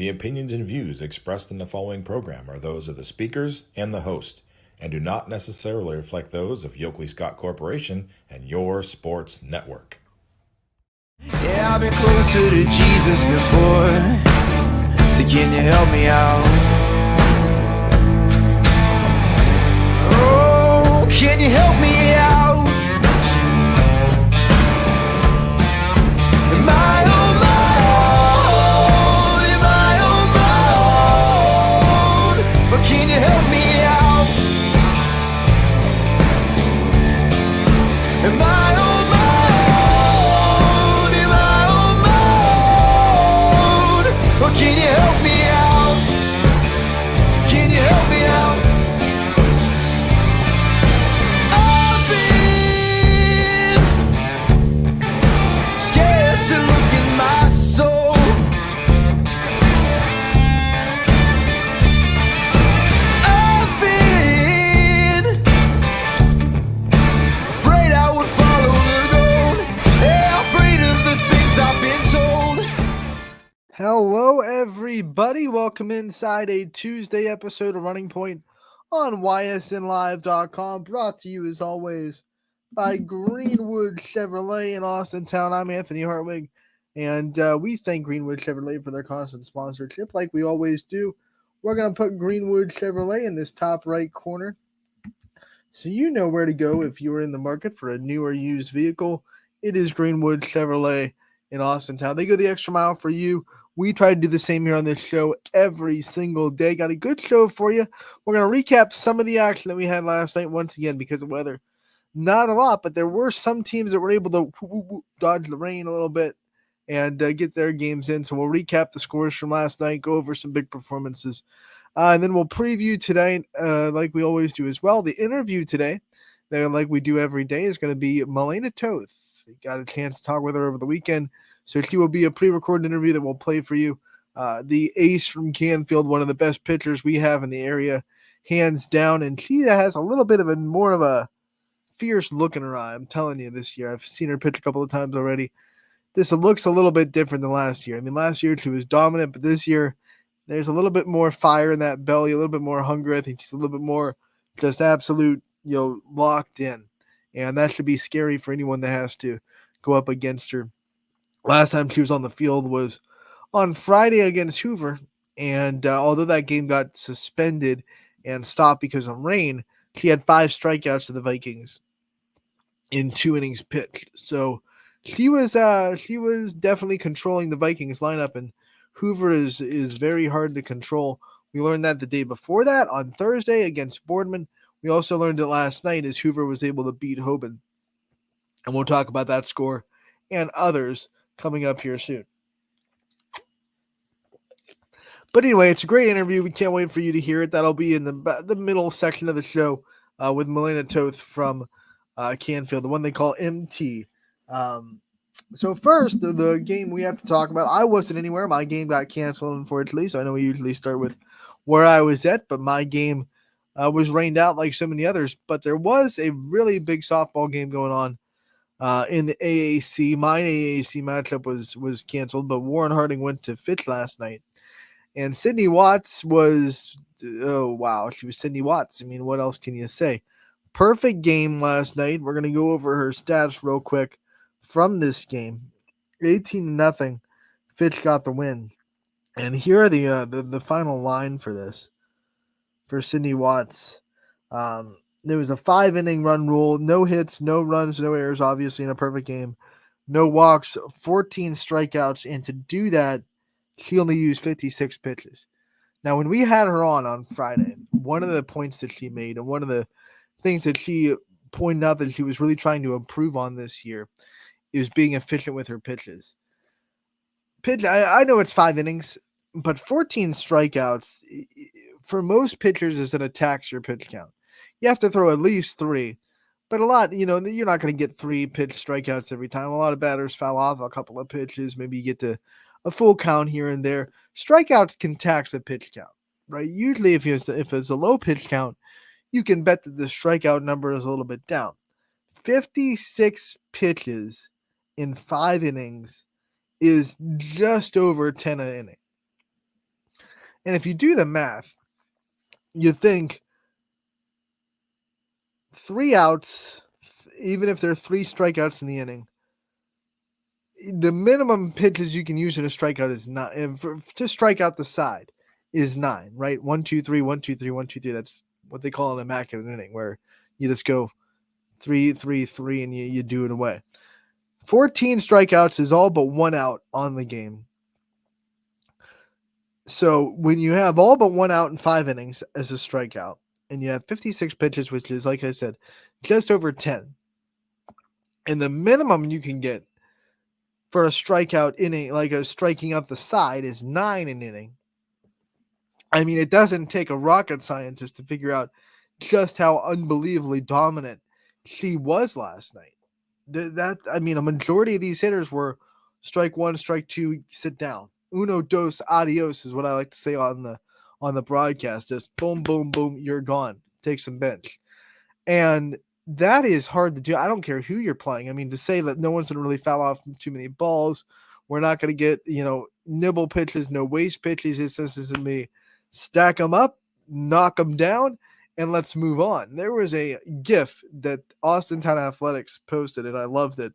The opinions and views expressed in the following program are those of the speakers and the host, and do not necessarily reflect those of Yoakley Scott Corporation and your sports network. Yeah, I've been closer to Jesus before, so can you help me out? Oh, can you help me out? Am I on my own? Am I on my own? But can you help me out? Am I on my own? Am I on my own? Or can you help me out? Can you help me out? I've been scared to look in my soul. I've been afraid I would follow the road. Yeah, afraid of the things I've been told. Hello, everybody. Welcome inside a Tuesday episode of Running Point on ysnlive.com. Brought to you, as always, by Greenwood Chevrolet in Austintown. I'm Anthony Hartwig, and we thank Greenwood Chevrolet for their constant sponsorship, like we always do. We're going to put Greenwood Chevrolet in this top right corner, so you know where to go if you are in the market for a new or used vehicle. It is Greenwood Chevrolet in Austintown. They go the extra mile for you. We try to do the same here on this show every single day. Got a good show for you. We're going to recap some of the action that we had last night once again because of weather. Not a lot, but there were some teams that were able to dodge the rain a little bit and get their games in. So we'll recap the scores from last night, go over some big performances. And then we'll preview tonight, like we always do as well. The interview today, like we do every day, is going to be Melena Toth. Got a chance to talk with her over the weekend, so she will be a pre-recorded interview that we'll play for you. The ace from Canfield, one of the best pitchers we have in the area, hands down, and she has a little bit of a more of a fierce look in her eye. I'm telling you, this year I've seen her pitch a couple of times already. This looks a little bit different than last year. I mean, last year she was dominant, but this year there's a little bit more fire in that belly, a little bit more hunger. I think she's a little bit more just absolute, locked in. And that should be scary for anyone that has to go up against her. Last time she was on the field was on Friday against Hoover. And although that game got suspended and stopped because of rain, she had 5 strikeouts to the Vikings in 2 innings pitched. So she was definitely controlling the Vikings lineup, and Hoover is very hard to control. We learned that the day before that on Thursday against Boardman. We also learned it last night as Hoover was able to beat Hoban. And we'll talk about that score and others coming up here soon. But anyway, it's a great interview. We can't wait for you to hear it. That'll be in the middle section of the show with Melena Toth from Canfield, the one they call MT. So first, the game we have to talk about, I wasn't anywhere. My game got canceled, unfortunately, so I know we usually start with where I was at, but my game was rained out like so many others. But there was a really big softball game going on in the AAC. My AAC matchup was canceled, but Warren Harding went to Fitch last night. And Sydney Watts was, oh, wow, she was Sydney Watts. I mean, what else can you say? Perfect game last night. We're going to go over her stats real quick from this game. 18-0. Fitch got the win. And here are the final line for this. For Sydney Watts, there was a 5-inning run rule, no hits, no runs, no errors, obviously in a perfect game, no walks, 14 strikeouts, and to do that, she only used 56 pitches. Now, when we had her on Friday, one of the points that she made and one of the things that she pointed out that she was really trying to improve on this year is being efficient with her pitches. I know it's 5 innings, but 14 strikeouts for most pitchers is an attacks your pitch count. You have to throw at least 3, but a lot, you're not going to get 3 pitch strikeouts every time. A lot of batters foul off a couple of pitches. Maybe you get to a full count here and there. Strikeouts can tax a pitch count, right? Usually if it's a low pitch count, you can bet that the strikeout number is a little bit down. 56 pitches in 5 innings is just over 10 an inning. And if you do the math, you think 3 outs, even if there are 3 strikeouts in the inning, the minimum pitches you can use in a strikeout is 9. And to strike out the side is 9, right? 1, 2, 3, 1, 2, 3, 1, 2, 3. That's what they call an immaculate inning, where you just go 3, 3, 3, and you do it away. 14 strikeouts is all but 1 out on the game. So when you have all but 1 out in 5 innings as a strikeout, and you have 56 pitches, which is, like I said, just over 10, and the minimum you can get for a strikeout inning, like a striking out the side, is 9 an inning. I mean, it doesn't take a rocket scientist to figure out just how unbelievably dominant she was last night. I mean, a majority of these hitters were strike 1, strike 2, sit down. Uno, dos, adios is what I like to say on the broadcast. Just boom, boom, boom, you're gone. Take some bench. And that is hard to do. I don't care who you're playing. I mean, to say that no one's going to really foul off too many balls, we're not going to get, nibble pitches, no waste pitches. It's just to me, stack them up, knock them down, and let's move on. There was a GIF that Austin Town Athletics posted, and I loved it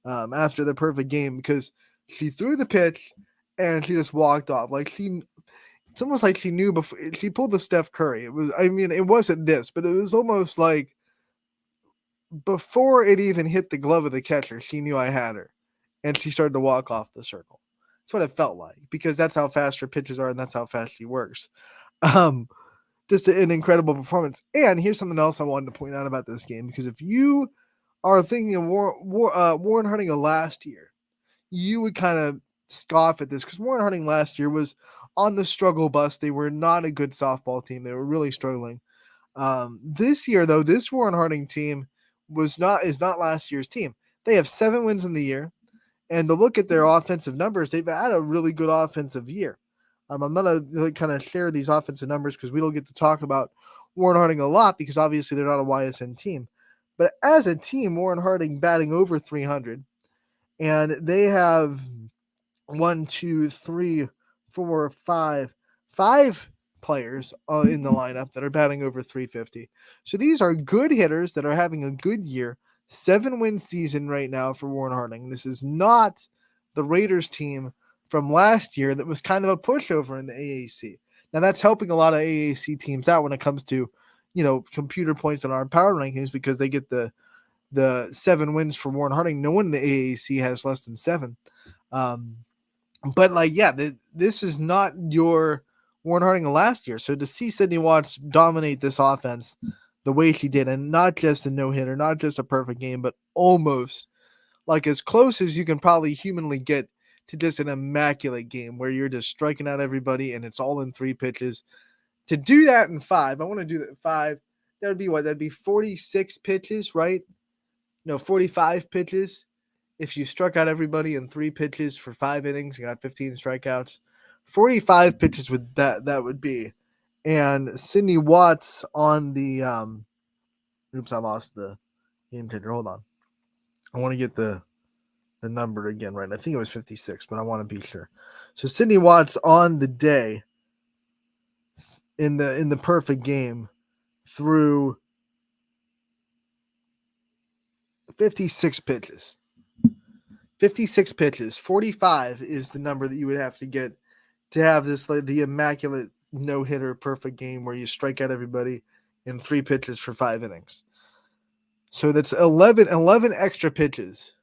after the perfect game, because she threw the pitch and she just walked off. It's almost like she knew before she pulled the Steph Curry. It wasn't this, but it was almost like before it even hit the glove of the catcher, she knew I had her, and she started to walk off the circle. That's what it felt like, because that's how fast her pitches are, and that's how fast she works. Just an incredible performance. And here's something else I wanted to point out about this game, because if you are thinking of Warren Harding of last year, you would kind of scoff at this, because Warren Harding last year was on the struggle bus. They were not a good softball team. They were really struggling. This year, though, this Warren Harding team is not last year's team. They have 7 wins in the year, and to look at their offensive numbers, they've had a really good offensive year. I'm going to kind of share these offensive numbers, because we don't get to talk about Warren Harding a lot, because obviously they're not a YSN team. But as a team, Warren Harding batting over 300, and they have 1, 2, 3, 4, 5 players in the lineup that are batting over 350. So these are good hitters that are having a good year. 7-win season right now for Warren Harding. This is not the Raiders team from last year that was kind of a pushover in the AAC. Now that's helping a lot of AAC teams out when it comes to, computer points on our power rankings, because they get the 7 wins for Warren Harding. No one in the AAC has less than 7. But this is not your Warren Harding of last year. So to see Sydney Watts dominate this offense the way she did, and not just a no-hitter, not just a perfect game, but almost like as close as you can probably humanly get to just an immaculate game where you're just striking out everybody and it's all in 3 pitches. To do that in 5, I want to do that in 5. That would be what? That'd be 46 pitches, right? No, 45 pitches. If you struck out everybody in 3 pitches for 5 innings, you got 15 strikeouts. 45 pitches would that would be. And Sydney Watts on the oops, I lost the game changer. Hold on. I want to get the number again right. I think it was 56, but I want to be sure. So Sydney Watts on the day in the perfect game threw 56 pitches. 56 pitches. 45 is the number that you would have to get to have this, like, the immaculate no-hitter perfect game where you strike out everybody in 3 pitches for 5 innings. So that's 11 extra pitches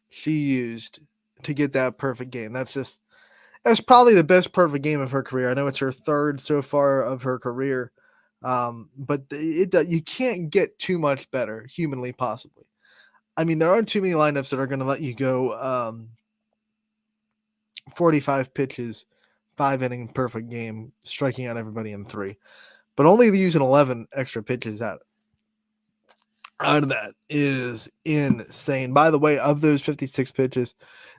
she used to get that perfect game. That's probably the best perfect game of her career. I know it's her 3rd so far of her career, but you can't get too much better humanly possibly. I mean, there aren't too many lineups that are going to let you go 45 pitches, 5-inning perfect game, striking out everybody in 3, but only using 11 extra pitches out of that is insane. By the way, of those 56 pitches,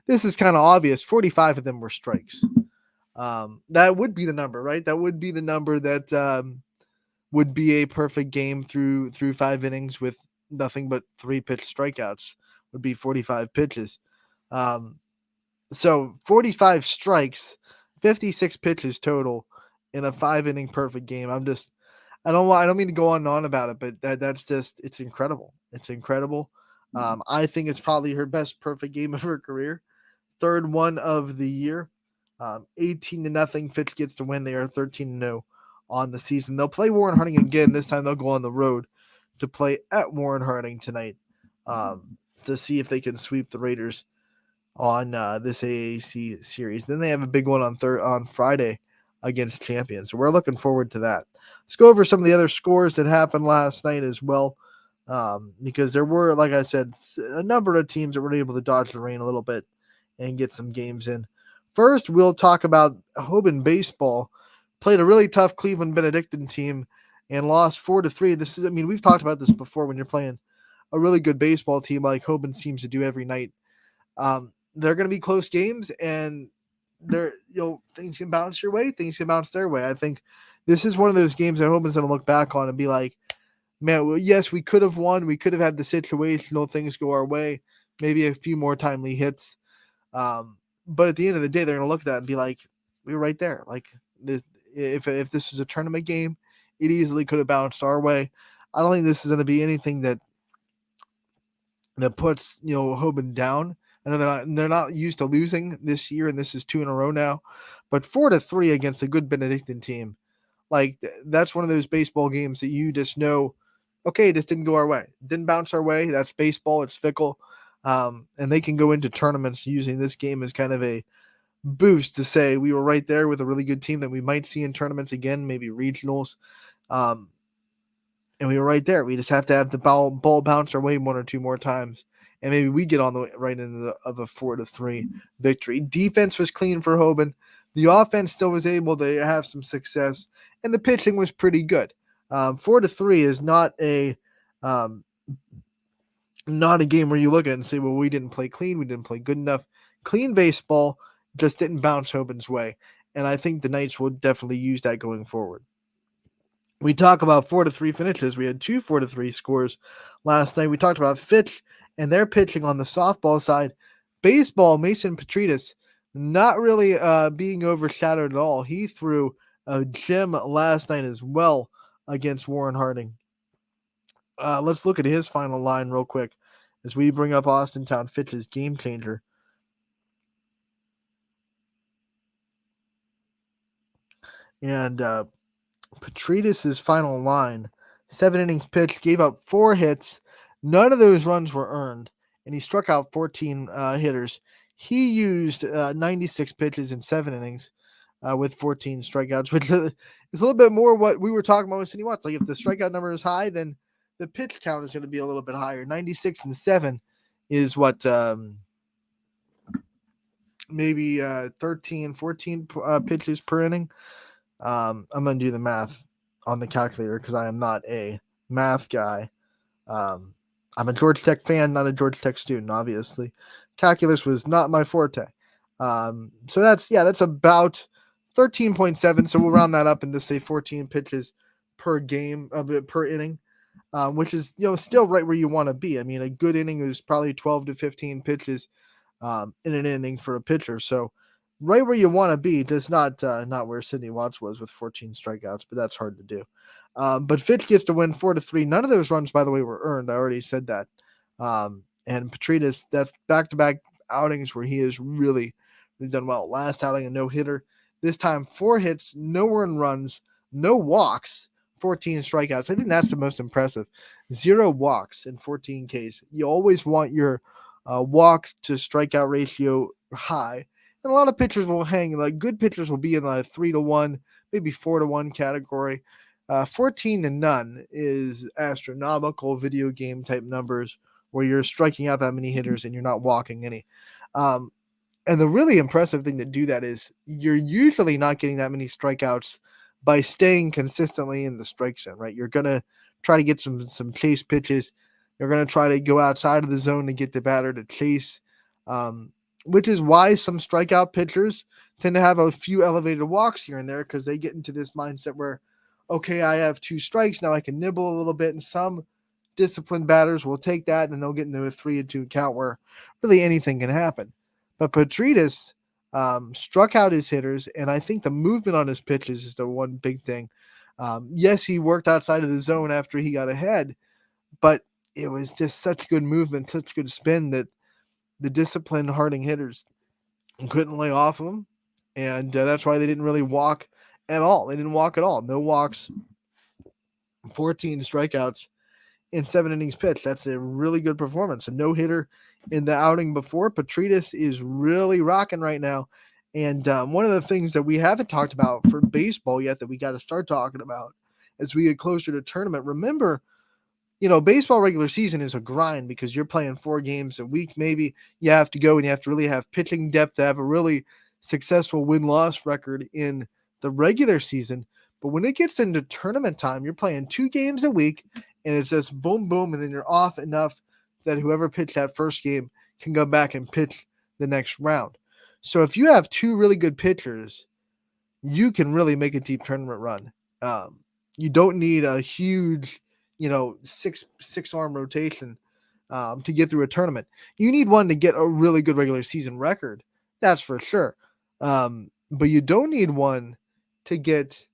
this is kind of obvious. 45 of them were strikes. That would be the number, right? That would be the number that would be a perfect game through 5 innings with nothing but 3 pitch strikeouts. Would be 45 pitches. So 45 strikes, 56 pitches total. in a 5-inning perfect game. I don't mean to go on and on about it, but that's just it's incredible. It's incredible. I think it's probably her best perfect game of her career. Third one of the year. 18-0. Fitch gets to win. They are 13-0 on the season. They'll play Warren Harding again. This time they'll go on the road to play at Warren Harding tonight to see if they can sweep the Raiders on this AAC series. Then they have a big one on Friday against champions. So we're looking forward to that. Let's go over some of the other scores that happened last night as well, because there were, like I said, a number of teams that were able to dodge the rain a little bit and get some games in. First, we'll talk about Hoban baseball. Played a really tough Cleveland Benedictine team and lost 4-3. We've talked about this before. When you're playing a really good baseball team like Hoban seems to do every night, they're going to be close games, and things can bounce your way, things can bounce their way. I think this is one of those games that Hoban's going to look back on and be like, man, well, yes, we could have won. We could have had the situational things go our way, maybe a few more timely hits. But at the end of the day, they're going to look at that and be like, we were right there. Like this, if this is a tournament game, it easily could have bounced our way. I don't think this is going to be anything that puts Hoban down. I know they're not used to losing this year, and this is 2 in a row now. But 4-3 against a good Benedictine team, like that's one of those baseball games that you just know, okay, this didn't go our way, didn't bounce our way. That's baseball; it's fickle, and they can go into tournaments using this game as kind of a boost to say we were right there with a really good team that we might see in tournaments again, maybe regionals. And we were right there. We just have to have the ball bounce our way 1 or 2 more times, and maybe we get on the right end of a 4-3 victory. Defense was clean for Hoban. The offense still was able to have some success, and the pitching was pretty good. 4-3 is not a game where you look at it and say, well, we didn't play clean, we didn't play good enough. Clean baseball just didn't bounce Hoban's way, and I think the Knights will definitely use that going forward. We talk about 4-3 finishes. We had 2 4-3 scores last night. We talked about Fitch and their pitching on the softball side. Baseball, Mason Petridis not really being overshadowed at all. He threw a gem last night as well against Warren Harding. Let's look at his final line real quick as we bring up Austintown Fitch's game changer. And Petridis' final line, 7 innings pitched, gave up 4 hits. None of those runs were earned, and he struck out 14 hitters. He used 96 pitches in 7 innings with 14 strikeouts, which is a little bit more what we were talking about with Cindy Watts. Like if the strikeout number is high, then the pitch count is going to be a little bit higher. 96 and 7 is what maybe 13, 14 pitches per inning. I'm going to do the math on the calculator because I am not a math guy. I'm a Georgia Tech fan, not a Georgia Tech student, obviously. Calculus was not my forte. So that's about 13.7. So we'll round that up and just say 14 pitches per game, per inning, which is, still right where you want to be. I mean, a good inning is probably 12 to 15 pitches in an inning for a pitcher. So right where you want to be, just not where Sidney Watts was with 14 strikeouts, but that's hard to do. But Fitch gets to win 4-3. None of those runs, by the way, were earned. I already said that. And Petridis, that's back-to-back outings where he has really done well. Last outing, a no-hitter. This time, 4 hits, no earned runs, no walks, 14 strikeouts. I think that's the most impressive. 0 walks in 14 Ks. You always want your walk to strikeout ratio high. And a lot of pitchers will hang, like good pitchers will be in the 3-1, maybe 4-1 category. 14-0 is astronomical video game type numbers where you're striking out that many hitters and you're not walking any. And the really impressive thing to do that is you're usually not getting that many strikeouts by staying consistently in the strike zone, right? You're going to try to get some chase pitches. You're going to try to go outside of the zone to get the batter to chase, which is why some strikeout pitchers tend to have a few elevated walks here and there because they get into this mindset where, okay, I have 2 strikes, now I can nibble a little bit, and some disciplined batters will take that and they'll get into a 3-2 count where really anything can happen. But Petridis struck out his hitters, and I think the movement on his pitches is the one big thing. Yes, he worked outside of the zone after he got ahead, but it was just such good movement, such good spin that the disciplined Harding hitters couldn't lay off of him, and that's why they didn't really walk at all. They didn't walk at all. No walks, 14 strikeouts in 7 innings pitched. That's a really good performance. A no-hitter in the outing before. Petritas is really rocking right now. And one of the things that we haven't talked about for baseball yet that we got to start talking about as we get closer to tournament. Remember, baseball regular season is a grind because you're playing 4 games a week. Maybe you have to go and you have to really have pitching depth to have a really successful win-loss record in the regular season. But when it gets into tournament time, you're playing 2 games a week, and it's just boom, boom, and then you're off enough that whoever pitched that first game can go back and pitch the next round. So if you have 2 really good pitchers, you can really make a deep tournament run. You don't need a huge, six arm rotation to get through a tournament. You need one to get a really good regular season record. That's for sure. But you don't need one to get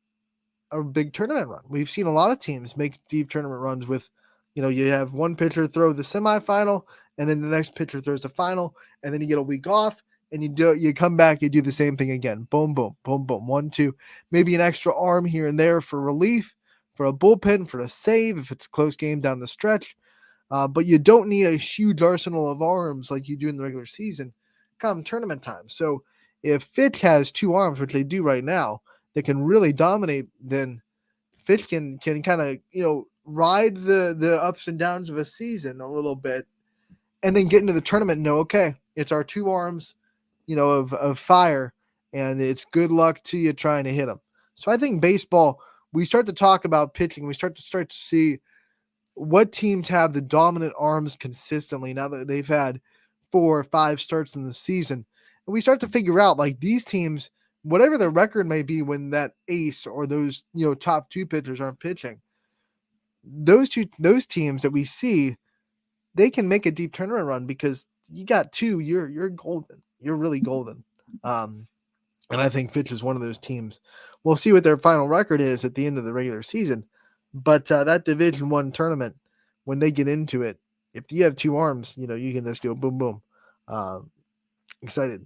a big tournament run. We've seen a lot of teams make deep tournament runs with, you have one pitcher throw the semifinal, and then the next pitcher throws the final, and then you get a week off, and you come back, you do the same thing again. Boom, boom, boom, boom. 1, 2, maybe an extra arm here and there for relief, for a bullpen, for a save if it's a close game down the stretch. But you don't need a huge arsenal of arms like you do in the regular season come tournament time. So if Fitch has 2 arms, which they do right now, that can really dominate, then Fitch can kind of, ride the ups and downs of a season a little bit and then get into the tournament and know, okay, it's our 2 arms, of fire, and it's good luck to you trying to hit them. So I think baseball, we start to talk about pitching. We start to see what teams have the dominant arms consistently now that they've had 4 or 5 starts in the season. And we start to figure out, like, these teams, whatever their record may be when that ace or those, top 2 pitchers aren't pitching, those teams that we see, they can make a deep tournament run because you got 2, you're golden. You're really golden. And I think Fitch is one of those teams. We'll see what their final record is at the end of the regular season. But that Division I tournament, when they get into it, if you have 2 arms, you can just go boom, boom. Excited.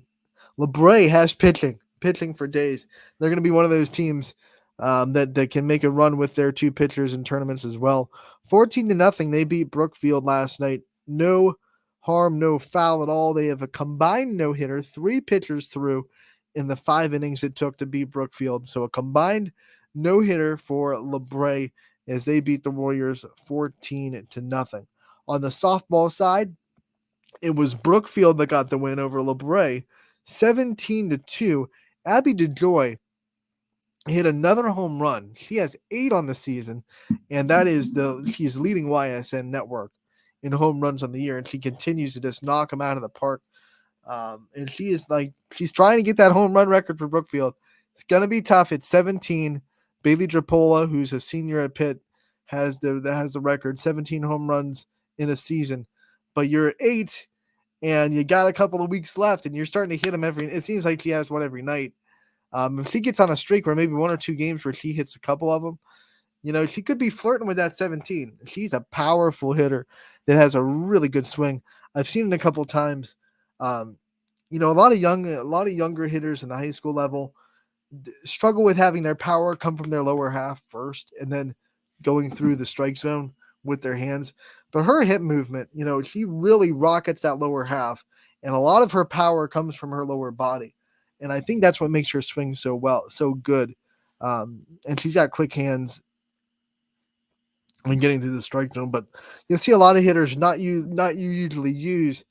LeBray has pitching for days. They're going to be one of those teams that can make a run with their 2 pitchers in tournaments as well. 14-0, they beat Brookfield last night. No harm, no foul at all. They have a combined no-hitter, 3 pitchers through in the 5 innings it took to beat Brookfield. So a combined no-hitter for LeBray as they beat the Warriors 14-0. On the softball side, it was Brookfield that got the win over LeBray, 17-2. Abby DeJoy hit another home run. She has 8 on the season, and that is she's leading YSN Network in home runs on the year, and she continues to just knock them out of the park. And she's trying to get that home run record for Brookfield. It's gonna be tough. It's 17. Bailey Drapola, who's a senior at Pitt, has the record, 17 home runs in a season. But you're 8, and you got a couple of weeks left, and you're starting to hit them it seems like she has one every night. If she gets on a streak where maybe 1 or 2 games where she hits a couple of them, she could be flirting with that 17. She's a powerful hitter that has a really good swing. I've seen it a couple of times. A lot of younger hitters in the high school level struggle with having their power come from their lower half first and then going through the strike zone with their hands. But her hip movement, she really rockets that lower half, and a lot of her power comes from her lower body. And I think that's what makes her swing so good. And she's got quick hands when getting through the strike zone. But you'll see a lot of hitters not usually use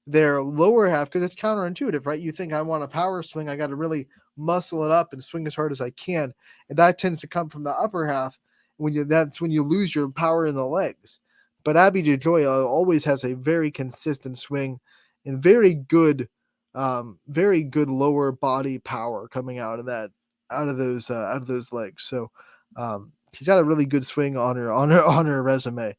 their lower half because it's counterintuitive, right? You think, I want a power swing, I got to really muscle it up and swing as hard as I can, and that tends to come from the upper half. That's when you lose your power in the legs. But Abby DeJoy always has a very consistent swing and very good lower body power coming out of those legs. So she's got a really good swing on her resume.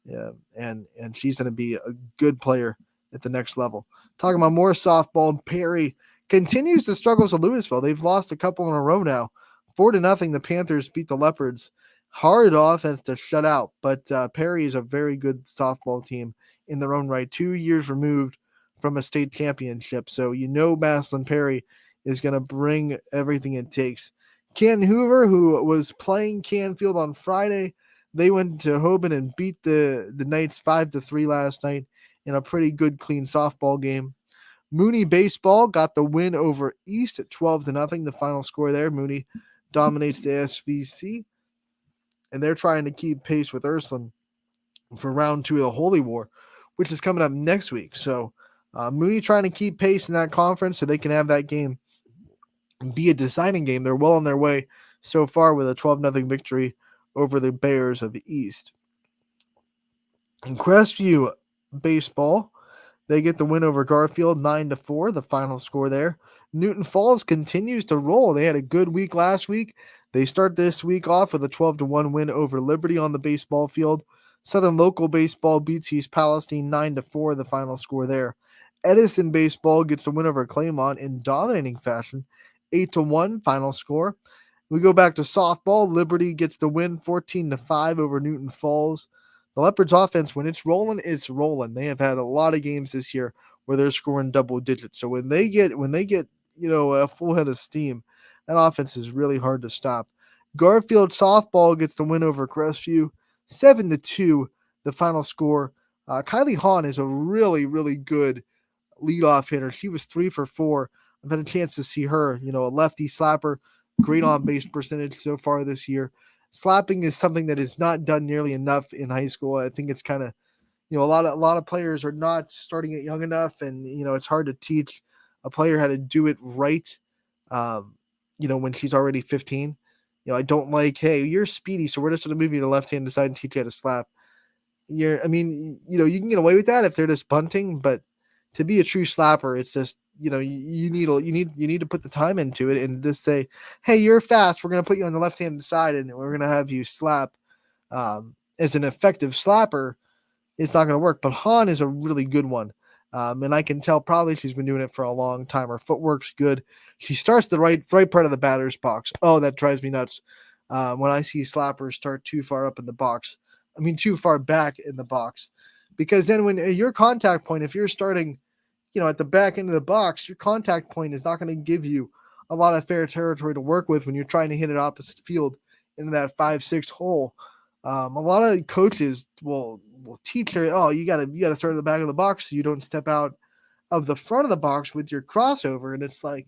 Yeah, and she's going to be a good player at the next level. Talking about more softball, Perry continues the struggles of Louisville. They've lost a couple in a row now. 4-0, the Panthers beat the Leopards. Hard offense to shut out, but Perry is a very good softball team in their own right. 2 years removed from a state championship, so Maslin Perry is going to bring everything it takes. Canton Hoover, who was playing Canfield on Friday, they went to Hoban and beat the Knights 5-3 last night in a pretty good, clean softball game. Mooney baseball got the win over East at 12-0. The final score there. Mooney dominates the SVC, and they're trying to keep pace with Ursuline for round 2 of the Holy War, which is coming up next week. So Mooney trying to keep pace in that conference so they can have that game be a deciding game. They're well on their way so far with a 12-0 victory over the Bears of the East. In Crestview baseball, they get the win over Garfield 9-4, the final score there. Newton Falls continues to roll. They had a good week last week. They start this week off with a 12-1 win over Liberty on the baseball field. Southern Local Baseball beats East Palestine 9-4, the final score there. Edison Baseball gets the win over Claymont in dominating fashion, 8-1, final score. We go back to softball. Liberty gets the win 14-5 over Newton Falls. The Leopards offense, when it's rolling, it's rolling. They have had a lot of games this year where they're scoring double digits. So when they get a full head of steam, that offense is really hard to stop. Garfield softball gets the win over Crestview 7-2, the final score. Kylie Hahn is a really, really good leadoff hitter. She was 3 for 4. I've had a chance to see her, a lefty slapper, great on base percentage so far this year. Slapping is something that is not done nearly enough in high school. I think it's kind of, a lot of players are not starting it young enough, and it's hard to teach a player how to do it right. When she's already 15. I don't like, hey, you're speedy, so we're just going to move you to left hand, decide and teach you how to slap. You can get away with that if they're just bunting, but to be a true slapper, it's just, you need to put the time into it and just say, hey, you're fast. We're going to put you on the left-hand side and we're going to have you slap. As an effective slapper, it's not going to work. But Han is a really good one. And I can tell probably she's been doing it for a long time. Her footwork's good. She starts the right part of the batter's box. Oh, that drives me nuts. When I see slappers start too far up in the box. Too far back in the box. Because then when your contact point, if you're starting at the back end of the box, your contact point is not going to give you a lot of fair territory to work with when you're trying to hit it opposite field into that 5-6 hole. A lot of coaches will teach her, oh, you got to start at the back of the box so you don't step out of the front of the box with your crossover. And it's like,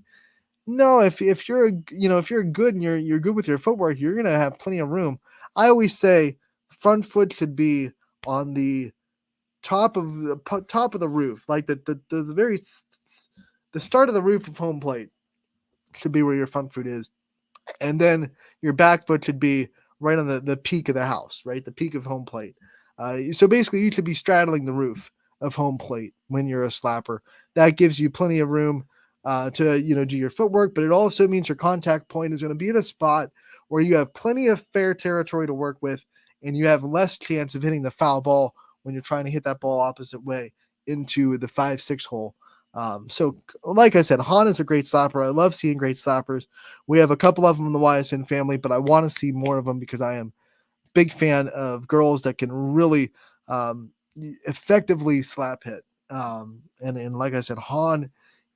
no, if you're good and you're good with your footwork, you're going to have plenty of room. I always say front foot should be on the top of the roof, like the start of the roof of home plate should be where your front foot is, and then your back foot should be right on the peak of the house, right, the peak of home plate. So basically, you should be straddling the roof of home plate when you're a slapper. That gives you plenty of room to do your footwork, but it also means your contact point is going to be in a spot where you have plenty of fair territory to work with, and you have less chance of hitting the foul ball when you're trying to hit that ball opposite way into the 5-6 hole. So like I said, Han is a great slapper. I love seeing great slappers. We have a couple of them in the YSN family, but I want to see more of them because I am a big fan of girls that can really effectively slap hit. And like I said, Han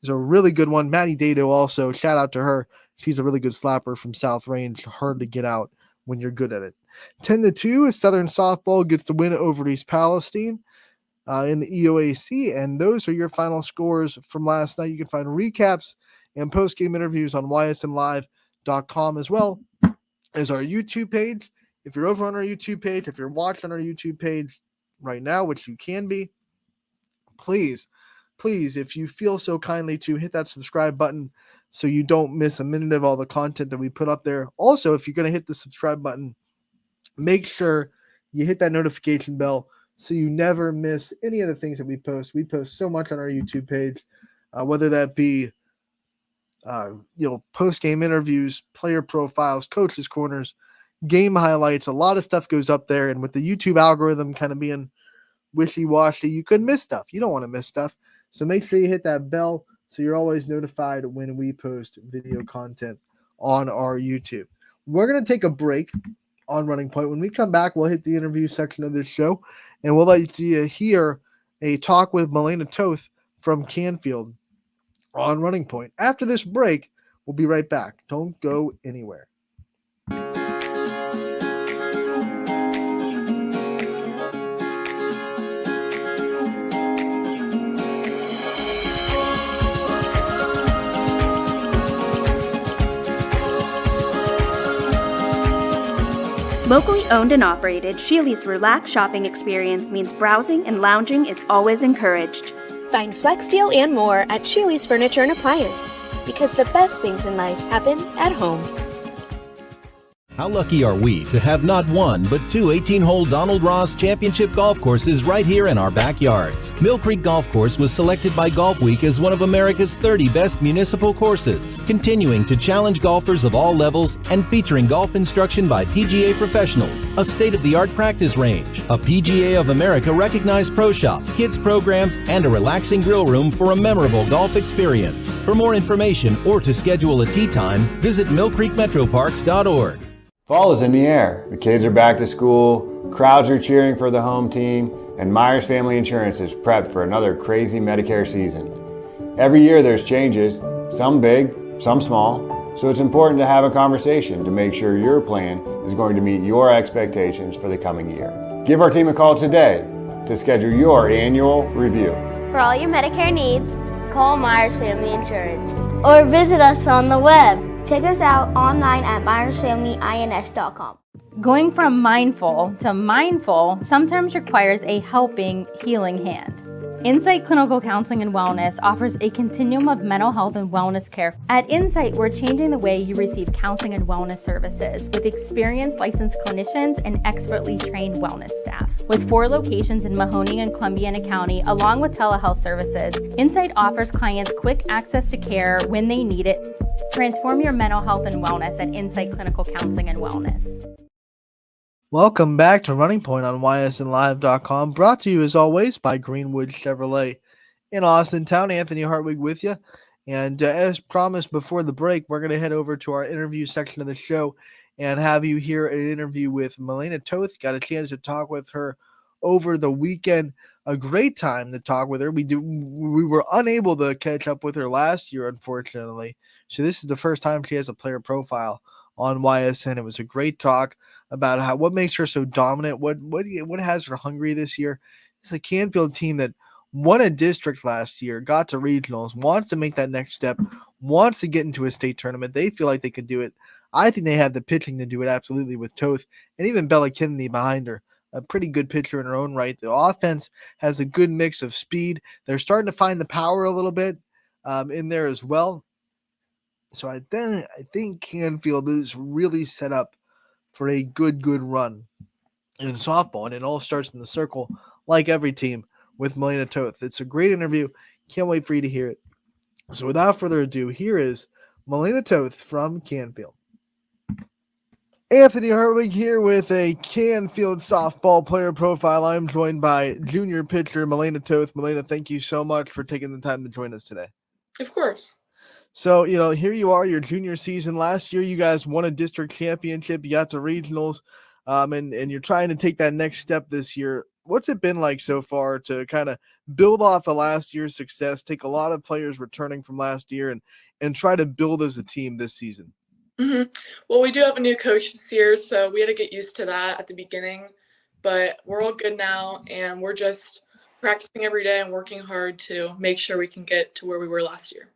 is a really good one. Maddie Dado also, shout out to her. She's a really good slapper from South Range. Hard to get out when you're good at it. 10-2, Southern Softball gets the win over East Palestine in the EOAC, and those are your final scores from last night. You can find recaps and post-game interviews on ysnlive.com as well as our YouTube page. If you're over on our YouTube page, if you're watching our YouTube page right now, which you can be, please, if you feel so kindly to hit that subscribe button so you don't miss a minute of all the content that we put up there. Also, if you're going to hit the subscribe button, make sure you hit that notification bell so you never miss any of the things that we post. We post so much on our YouTube page, whether that be, post-game interviews, player profiles, coaches' corners, game highlights. A lot of stuff goes up there, and with the YouTube algorithm kind of being wishy-washy, you could miss stuff. You don't want to miss stuff. So make sure you hit that bell so you're always notified when we post video content on our YouTube. We're going to take a break on Running Point. When we come back, we'll hit the interview section of this show, and we'll let you hear a talk with Milena Toth from Canfield on Running Point. After this break, we'll be right back. Don't go anywhere. Locally owned and operated, Sheely's relaxed shopping experience means browsing and lounging is always encouraged. Find Flex Deal and more at Sheely's Furniture and Appliance, because the best things in life happen at home. How lucky are we to have not one, but two 18-hole Donald Ross Championship golf courses right here in our backyards. Mill Creek Golf Course was selected by Golf Week as one of America's 30 best municipal courses, continuing to challenge golfers of all levels and featuring golf instruction by PGA professionals, a state-of-the-art practice range, a PGA of America recognized pro shop, kids programs, and a relaxing grill room for a memorable golf experience. For more information or to schedule a tee time, visit millcreekmetroparks.org. Fall is in the air. The kids are back to school, crowds are cheering for the home team, and Myers Family Insurance is prepped for another crazy Medicare season. Every year there's changes, some big, some small, so it's important to have a conversation to make sure your plan is going to meet your expectations for the coming year. Give our team a call today to schedule your annual review. For all your Medicare needs, call Myers Family Insurance or visit us on the web. Check us out online at myersfamilyins.com. Going from mindful to mindful sometimes requires a helping, healing hand. Insight Clinical Counseling and Wellness offers a continuum of mental health and wellness care. At Insight, we're changing the way you receive counseling and wellness services with experienced licensed clinicians and expertly trained wellness staff. With 4 locations in Mahoning and Columbiana County, along with telehealth services, Insight offers clients quick access to care when they need it. Transform your mental health and wellness at Insight Clinical Counseling and Wellness. Welcome back to Running Point on ysnlive.com, brought to you as always by Greenwood Chevrolet in Austin Town. Anthony Hartwig with you. And as promised before the break, we're going to head over to our interview section of the show and have you hear an interview with Milena Toth. Got a chance to talk with her over the weekend. A great time to talk with her. We were unable to catch up with her last year, unfortunately. So this is the first time she has a player profile on YSN. It was a great talk about what makes her so dominant, what has her hungry this year. It's a Canfield team that won a district last year, got to regionals, wants to make that next step, wants to get into a state tournament. They feel like they could do it. I think they have the pitching to do it absolutely with Toth and even Bella Kennedy behind her. A pretty good pitcher in her own right. The offense has a good mix of speed. They're starting to find the power a little bit in there as well. So I think Canfield is really set up for a good run in softball, and it all starts in the circle, like every team, with Milena Toth. It's a great interview. Can't wait for you to hear it. So without further ado, here is Milena Toth from Canfield. Anthony Hartwig here with a Canfield softball player profile. I'm joined by junior pitcher Milena Toth. Milena, thank you so much for taking the time to join us today. Of course. So, here you are, your junior season. Last year, you guys won a district championship. You got to regionals, and you're trying to take that next step this year. What's it been like so far to kind of build off of last year's success, take a lot of players returning from last year, and try to build as a team this season? Mm-hmm. Well, we do have a new coach this year, so we had to get used to that at the beginning. But we're all good now, and we're just practicing every day and working hard to make sure we can get to where we were last year.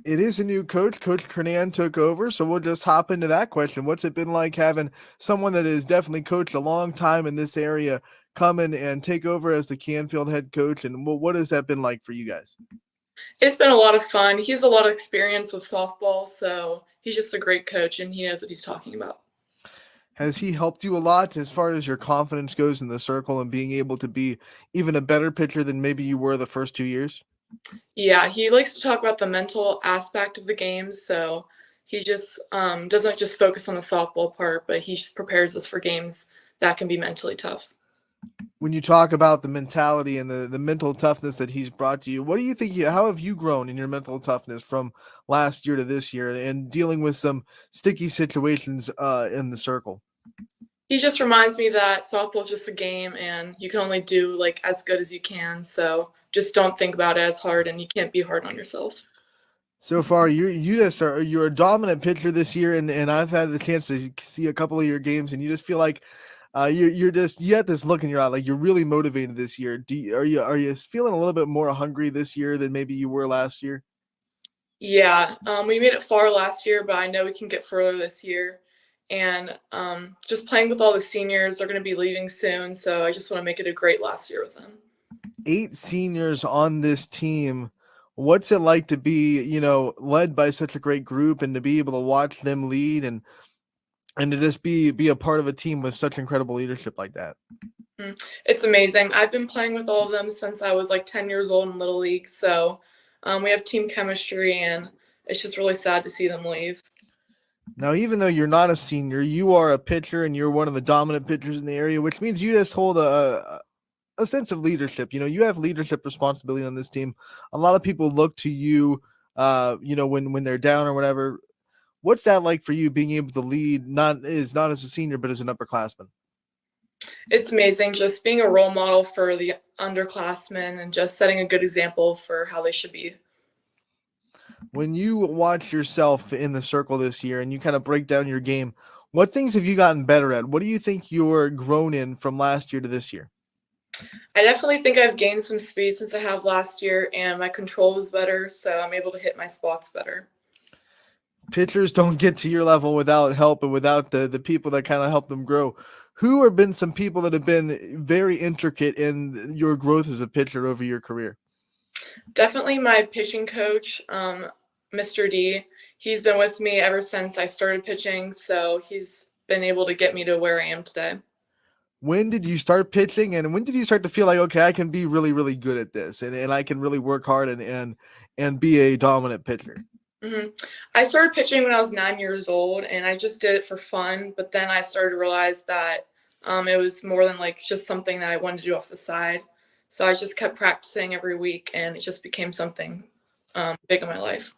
It is a new coach. Coach Kernan took over, so we'll just hop into that question. What's it been like having someone that has definitely coached a long time in this area come in and take over as the Canfield head coach, and what has that been like for you guys? It's been a lot of fun. He has a lot of experience with softball, so he's just a great coach, and he knows what he's talking about. Has he helped you a lot as far as your confidence goes in the circle and being able to be even a better pitcher than maybe you were the first 2 years? Yeah, he likes to talk about the mental aspect of the game, so he just doesn't just focus on the softball part, but he just prepares us for games that can be mentally tough. When you talk about the mentality and the mental toughness that he's brought to you, what do you think? How have you grown in your mental toughness from last year to this year, and dealing with some sticky situations in the circle? He just reminds me that softball is just a game and you can only do like as good as you can. So just don't think about it as hard and you can't be hard on yourself. So far, you're a dominant pitcher this year, and I've had the chance to see a couple of your games, and you just feel like you have this look in your eye, like you're really motivated this year. Are you feeling a little bit more hungry this year than maybe you were last year? Yeah, we made it far last year, but I know we can get further this year. And just playing with all the seniors, they're going to be leaving soon. So I just want to make it a great last year with them. 8 seniors on this team. What's it like to be, led by such a great group, and to be able to watch them lead, and to just be a part of a team with such incredible leadership like that? It's amazing. I've been playing with all of them since I was like 10 years old in Little League. So we have team chemistry, and it's just really sad to see them leave. Now, even though you're not a senior, you are a pitcher, and you're one of the dominant pitchers in the area, which means you just hold a sense of leadership. You have leadership responsibility on this team. A lot of people look to you, when they're down or whatever. What's that like for you, being able to lead, not as a senior, but as an upperclassman? It's amazing just being a role model for the underclassmen and just setting a good example for how they should be. When you watch yourself in the circle this year and you kind of break down your game, what things have you gotten better at? What do you think you're grown in from last year to this year? I definitely think I've gained some speed since I have last year, and my control is better, so I'm able to hit my spots better. Pitchers don't get to your level without help and without the people that kind of help them grow. Who have been some people that have been very intricate in your growth as a pitcher over your career? Definitely my pitching coach, Mr. D. He's been with me ever since I started pitching, so he's been able to get me to where I am today. When did you start pitching, and when did you start to feel like, okay, I can be really, really good at this, and I can really work hard and be a dominant pitcher? I started pitching when I was 9 years old, and I just did it for fun. But then I started to realize that it was more than like just something that I wanted to do off the side. So I just kept practicing every week, and it just became something big in my life.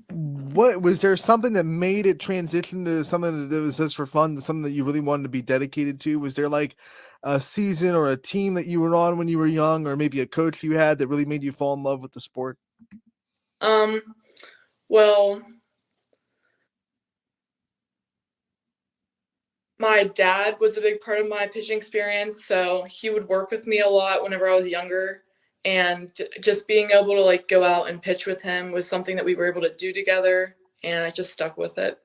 What was there something that made it transition to something that was just for fun, to something that you really wanted to be dedicated to? Was there like a season or a team that you were on when you were young, or maybe a coach you had that really made you fall in love with the sport? Well, my dad was a big part of my pitching experience, so he would work with me a lot whenever I was younger, and just being able to like go out and pitch with him was something that we were able to do together, and I just stuck with it.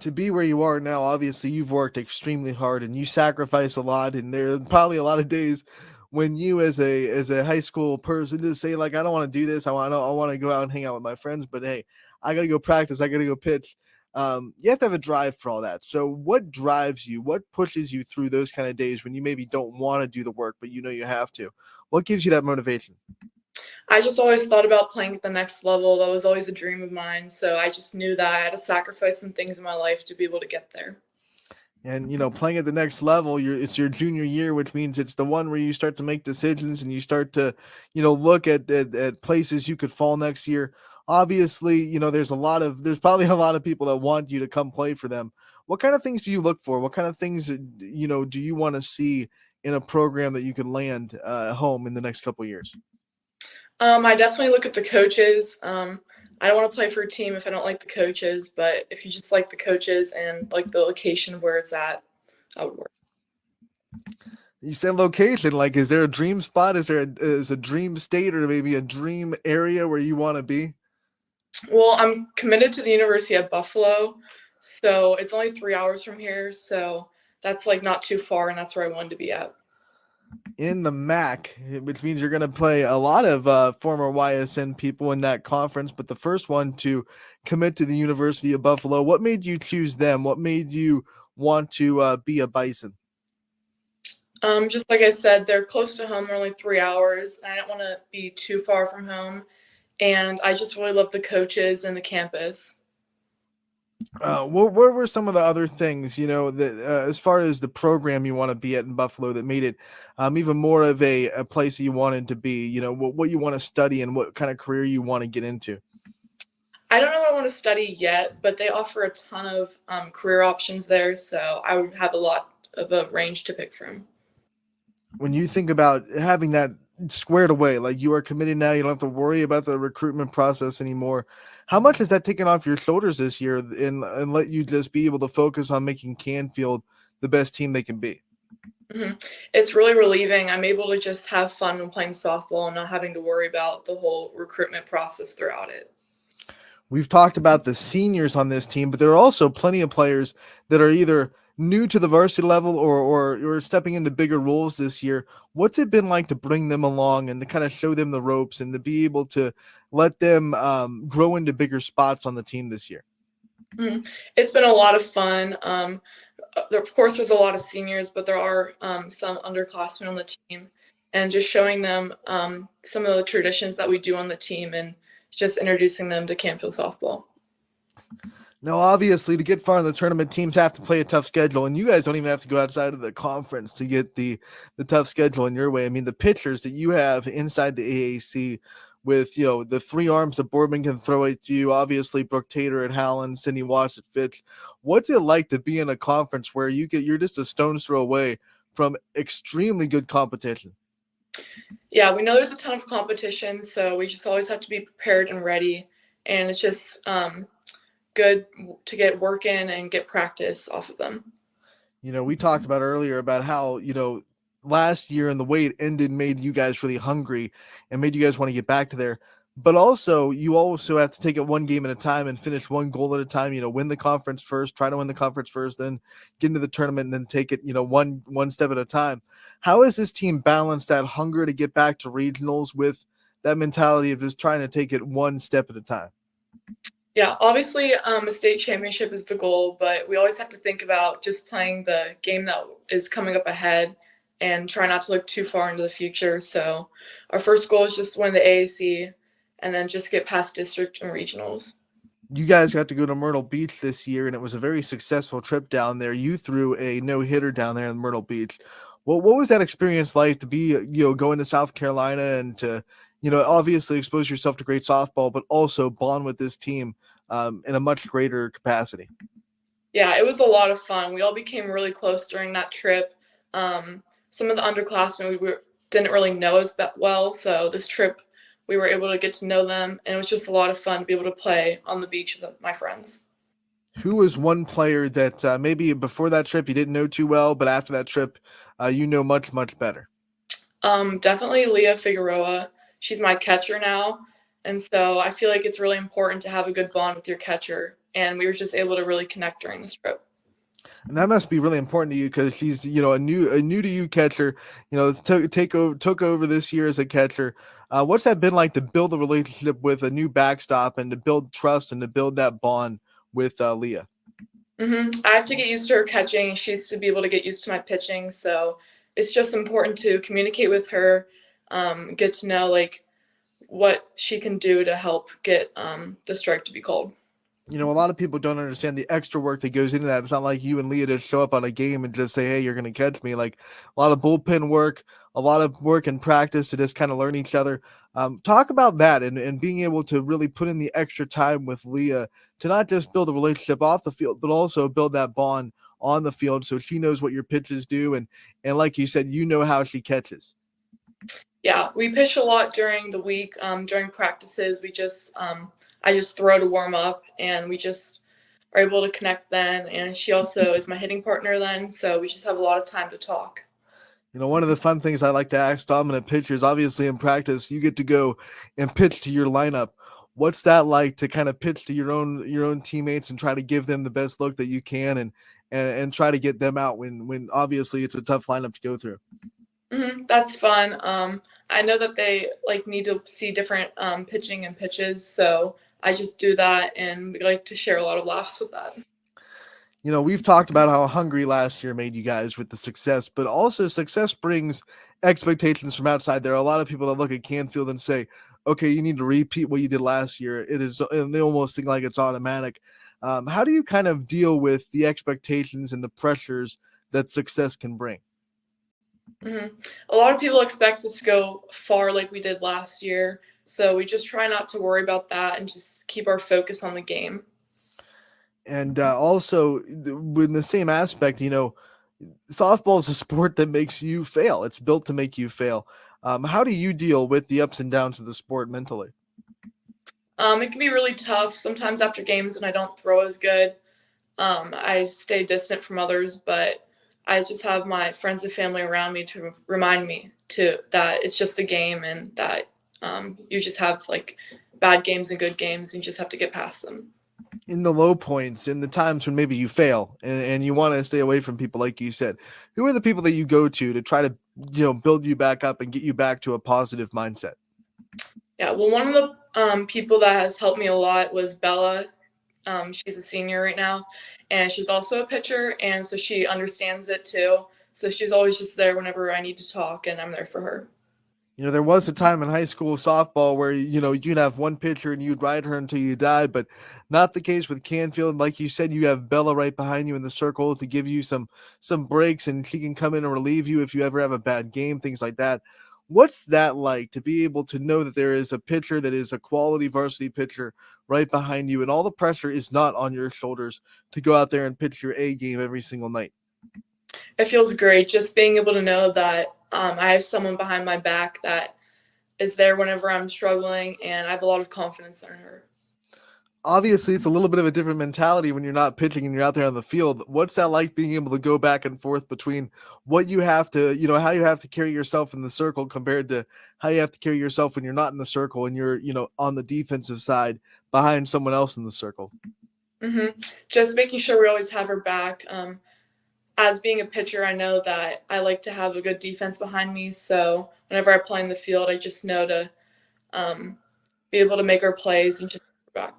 To be where you are now, obviously you've worked extremely hard and you sacrifice a lot, and there are probably a lot of days when you as a high school person just say like, I don't want to do this. I want to go out and hang out with my friends, but hey, I got to go practice. I got to go pitch. You have to have a drive for all that. So what drives you? What pushes you through those kind of days when you maybe don't want to do the work, but you have to? What gives you that motivation? I just always thought about playing at the next level. That was always a dream of mine. So I just knew that I had to sacrifice some things in my life to be able to get there. And playing at the next level, it's your junior year, which means it's the one where you start to make decisions and you start to, look at places you could fall next year. Obviously, there's probably a lot of people that want you to come play for them. What kind of things do you look for? What kind of things, do you want to see in a program that you can land home in the next couple of years? I definitely look at the coaches. I don't want to play for a team if I don't like the coaches, but if you just like the coaches and like the location where it's at, I would work. You said location. Like, is there a dream spot? Is a dream state, or maybe a dream area where you want to be? Well, I'm committed to the University of Buffalo, so it's only 3 hours from here. So that's like not too far, and that's where I wanted to be at. In the MAC, which means you're going to play a lot of former YSN people in that conference, but the first one to commit to the University of Buffalo. What made you choose them? What made you want to be a Bison? Just like I said, they're close to home. They're only 3 hours. I don't want to be too far from home, and I just really love the coaches and the campus. What were some of the other things, that as far as the program you want to be at in Buffalo that made it even more of a place that you wanted to be, what you want to study and what kind of career you want to get into? I don't know what I want to study yet, but they offer a ton of career options there, so I would have a lot of a range to pick from. When you think about having that squared away, like you are committed now, you don't have to worry about the recruitment process anymore. How much has that taken off your shoulders this year and let you just be able to focus on making Canfield the best team they can be? It's really relieving. I'm able to just have fun when playing softball and not having to worry about the whole recruitment process throughout it. We've talked about the seniors on this team, but there are also plenty of players that are either new to the varsity level or stepping into bigger roles this year. What's it been like to bring them along and to kind of show them the ropes and to be able to let them grow into bigger spots on the team this year? It's been a lot of fun. Of course, there's a lot of seniors, but there are some underclassmen on the team, and just showing them some of the traditions that we do on the team and just introducing them to Canfield softball. Now, obviously, to get far in the tournament, teams have to play a tough schedule, and you guys don't even have to go outside of the conference to get the tough schedule in your way. I mean, the pitchers that you have inside the AAC with, the three arms that Boardman can throw at you, obviously Brooke Tater at Howland, Sydney Watts at Fitch. What's it like to be in a conference where you're just a stone's throw away from extremely good competition? Yeah, we know there's a ton of competition, so we just always have to be prepared and ready, and it's just good to get work in and get practice off of them. We talked about earlier about how, last year and the way it ended made you guys really hungry and made you guys want to get back to there. But also, you also have to take it one game at a time and finish one goal at a time, win the conference first, try to win the conference first, then get into the tournament and then take it, one step at a time. How has this team balanced that hunger to get back to regionals with that mentality of just trying to take it one step at a time? Yeah, obviously, a state championship is the goal, but we always have to think about just playing the game that is coming up ahead and try not to look too far into the future. So our first goal is just win the AAC and then just get past district and regionals. You guys got to go to Myrtle Beach this year, and it was a very successful trip down there. You threw a no-hitter down there in Myrtle Beach. What was that experience like to be, going to South Carolina and to, obviously expose yourself to great softball, but also bond with this team in a much greater capacity? Yeah, it was a lot of fun. We all became really close during that trip. Some of the underclassmen didn't really know us that well, so this trip we were able to get to know them, and it was just a lot of fun to be able to play on the beach with my friends. Who was one player that maybe before that trip you didn't know too well, but after that trip you know much, much better? Definitely Leah Figueroa. She's my catcher now, and so I feel like it's really important to have a good bond with your catcher, and we were just able to really connect during this trip. And that must be really important to you because she's, a new to you catcher, took over this year as a catcher. What's that been like to build a relationship with a new backstop and to build trust and to build that bond with Leah? I have to get used to her catching. She used to be able to get used to my pitching, so it's just important to communicate with her, get to know like what she can do to help get the strike to be called. A lot of people don't understand the extra work that goes into that. It's not like you and Leah just show up on a game and just say, hey, you're going to catch me. Like a lot of bullpen work, a lot of work in practice to just kind of learn each other. Talk about that and being able to really put in the extra time with Leah to not just build a relationship off the field, but also build that bond on the field so she knows what your pitches do. And like you said, how she catches. Yeah, we pitch a lot during the week. During practices, I just throw to warm up, and we just are able to connect then. And she also is my hitting partner then, so we just have a lot of time to talk. One of the fun things I like to ask dominant pitchers, obviously in practice, you get to go and pitch to your lineup. What's that like to kind of pitch to your own teammates and try to give them the best look that you can and try to get them out when obviously it's a tough lineup to go through? That's fun. I know that they need to see different pitching and pitches, so I just do that, and we like to share a lot of laughs with that. We've talked about how hungry last year made you guys with the success, but also success brings expectations from outside. There are a lot of people that look at Canfield and say, okay, you need to repeat what you did last year. And they almost think like it's automatic. How do you kind of deal with the expectations and the pressures that success can bring? A lot of people expect us to go far like we did last year, so we just try not to worry about that and just keep our focus on the game. And also, in the same aspect, softball is a sport that makes you fail. It's built to make you fail. How do you deal with the ups and downs of the sport mentally? It can be really tough sometimes after games when I don't throw as good. I stay distant from others, but I just have my friends and family around me to remind me to that it's just a game and that you just have like bad games and good games and you just have to get past them. In the low points, in the times when maybe you fail and you want to stay away from people, like you said, who are the people that you go to try to, build you back up and get you back to a positive mindset? Yeah, well, one of the people that has helped me a lot was Bella. She's a senior right now, and she's also a pitcher, and so she understands it too. So she's always just there whenever I need to talk, and I'm there for her. There was a time in high school softball where, you'd have one pitcher and you'd ride her until you die, but not the case with Canfield. Like you said, you have Bella right behind you in the circle to give you some breaks, and she can come in and relieve you if you ever have a bad game, things like that. What's that like to be able to know that there is a pitcher that is a quality varsity pitcher right behind you, and all the pressure is not on your shoulders to go out there and pitch your A game every single night? It feels great just being able to know that I have someone behind my back that is there whenever I'm struggling, and I have a lot of confidence in her. Obviously, it's a little bit of a different mentality when you're not pitching and you're out there on the field. What's that like, being able to go back and forth between what you have to, how you have to carry yourself in the circle compared to how you have to carry yourself when you're not in the circle and you're, on the defensive side behind someone else in the circle? Just making sure we always have her back. As being a pitcher, I know that I like to have a good defense behind me. So whenever I play in the field, I just know to be able to make our plays and just back.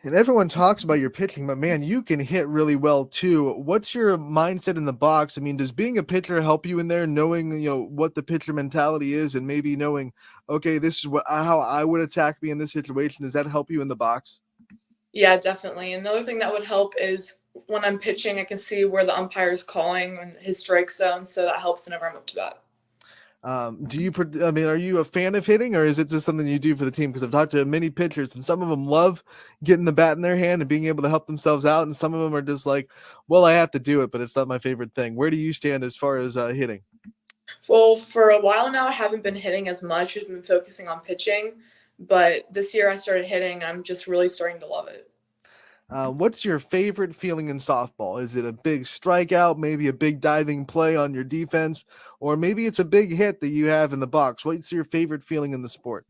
And everyone talks about your pitching, but man, you can hit really well too. What's your mindset in the box? I mean, does being a pitcher help you in there, knowing, what the pitcher mentality is, and maybe knowing, okay, this is how I would attack me in this situation? Does that help you in the box? Yeah, definitely. Another thing that would help is when I'm pitching, I can see where the umpire is calling and his strike zone, so that helps whenever I'm up to bat. Are you a fan of hitting, or is it just something you do for the team? Because I've talked to many pitchers, and some of them love getting the bat in their hand and being able to help themselves out, and some of them are just like, well, I have to do it, but it's not my favorite thing. Where do you stand as far as hitting? Well, for a while now, I haven't been hitting as much. I've been focusing on pitching, but this year I started hitting. I'm just really starting to love it. What's your favorite feeling in softball? Is it a big strikeout, maybe a big diving play on your defense, or maybe it's a big hit that you have in the box? What's your favorite feeling in the sport?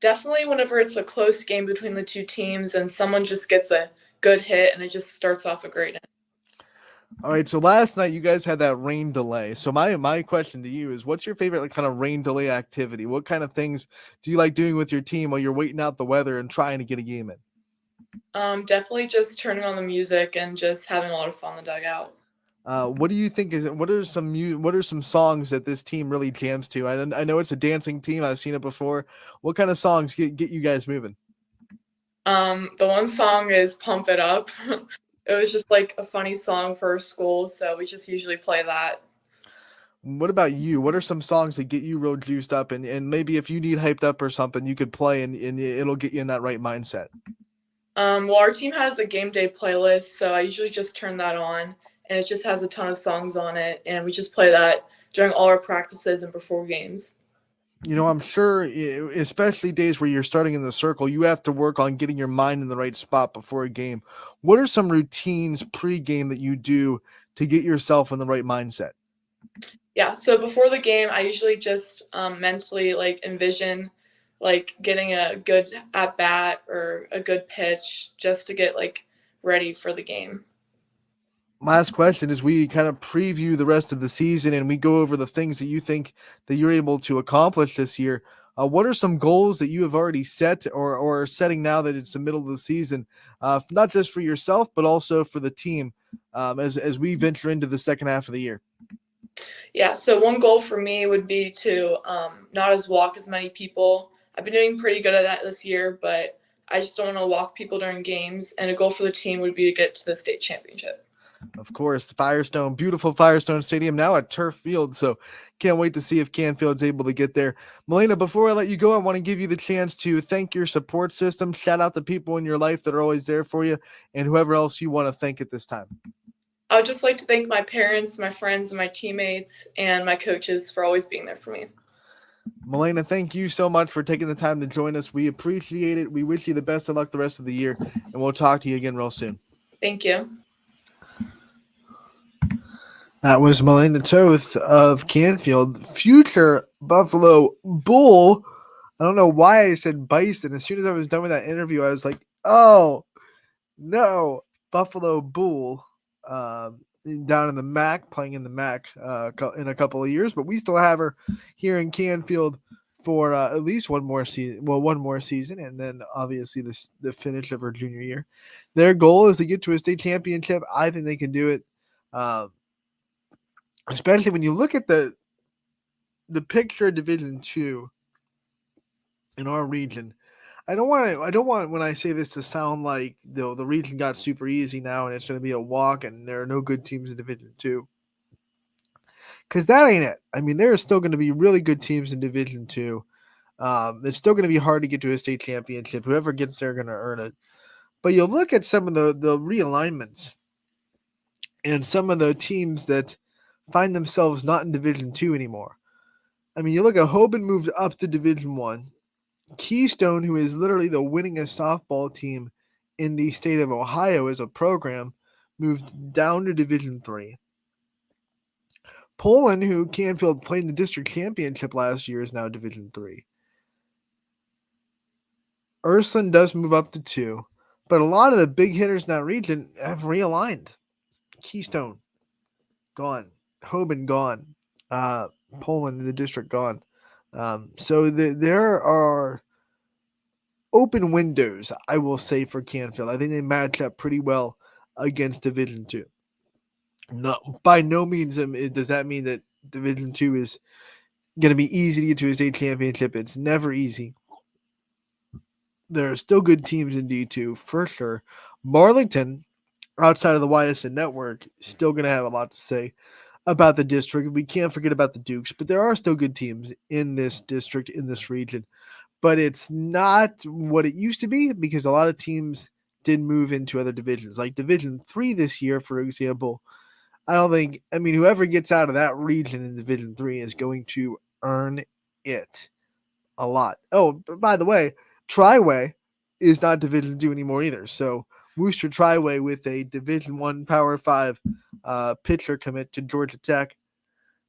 Definitely whenever it's a close game between the two teams and someone just gets a good hit and it just starts off a great end. All right, so last night you guys had that rain delay. So my question to you is, what's your favorite kind of rain delay activity? What kind of things do you like doing with your team while you're waiting out the weather and trying to get a game in? Definitely just turning on the music and just having a lot of fun in the dugout. What do you think what are some songs that this team really jams to? I know it's a dancing team. I've seen it before. What kind of songs get you guys moving? The one song is Pump It Up. It was just like a funny song for school, so we just usually play that. What about you? What are some songs that get you real juiced up, and maybe if you need hyped up or something, you could play and it'll get you in that right mindset? Well, our team has a game day playlist, so I usually just turn that on, and it just has a ton of songs on it, and we just play that during all our practices and before games. I'm sure, especially days where you're starting in the circle, you have to work on getting your mind in the right spot before a game. What are some routines pre-game that you do to get yourself in the right mindset? Yeah, so before the game, I usually just mentally envision getting a good at bat or a good pitch just to get ready for the game. Last question, as we kind of preview the rest of the season and we go over the things that you think that you're able to accomplish this year, what are some goals that you have already set or are setting now that it's the middle of the season, not just for yourself, but also for the team as we venture into the second half of the year? Yeah, so one goal for me would be to not walk as many people. I've been doing pretty good at that this year, but I just don't want to walk people during games, and a goal for the team would be to get to the state championship. Of course, the Firestone, beautiful Firestone Stadium, now a turf field, so can't wait to see if Canfield's able to get there. Melina, before I let you go, I want to give you the chance to thank your support system, shout out the people in your life that are always there for you, and whoever else you want to thank at this time. I would just like to thank my parents, my friends, and my teammates, and my coaches for always being there for me. Melina, thank you so much for taking the time to join us. We appreciate it. We wish you the best of luck the rest of the year, and we'll talk to you again real soon. Thank you. That was Melina Toth of Canfield, future Buffalo Bull. I don't know why I said Bison. As soon as I was done with that interview, I was like, oh, no, Buffalo Bull down in the MAC, playing in the MAC in a couple of years. But we still have her here in Canfield for at least one more season. Well, one more season, and then obviously the finish of her junior year. Their goal is to get to a state championship. I think they can do it. Especially when you look at the picture of Division II in our region. I don't want when I say this to sound like the region got super easy now and it's going to be a walk and there are no good teams in Division II. Because that ain't it. I mean, there are still going to be really good teams in Division II. It's still going to be hard to get to a state championship. Whoever gets there are going to earn it. But you'll look at some of the realignments and some of the teams that find themselves not in Division II anymore. I mean, you look at Hoban moved up to Division I. Keystone, who is literally the winningest softball team in the state of Ohio as a program, moved down to Division III. Poland, who Canfield played in the district championship last year, is now Division III. Ursuline does move up to 2, but a lot of the big hitters in that region have realigned. Keystone, gone. Hoban, gone. Poland, the district, gone. So there are open windows, I will say, for Canfield. I think they match up pretty well against Division II. No, by no means does that mean that Division II is going to be easy to get to a state championship. It's never easy. There are still good teams in D2 for sure. Marlington, outside of the Ysn network, still going to have a lot to say about the district. We can't forget about the Dukes, but there are still good teams in this district, in this region. But it's not what it used to be because a lot of teams did move into other divisions. Like Division III this year, for example, whoever gets out of that region in Division III is going to earn it a lot. Oh, by the way, Triway is not Division II anymore either. So Worcester Triway with a Division I Power 5 pitcher commit to Georgia Tech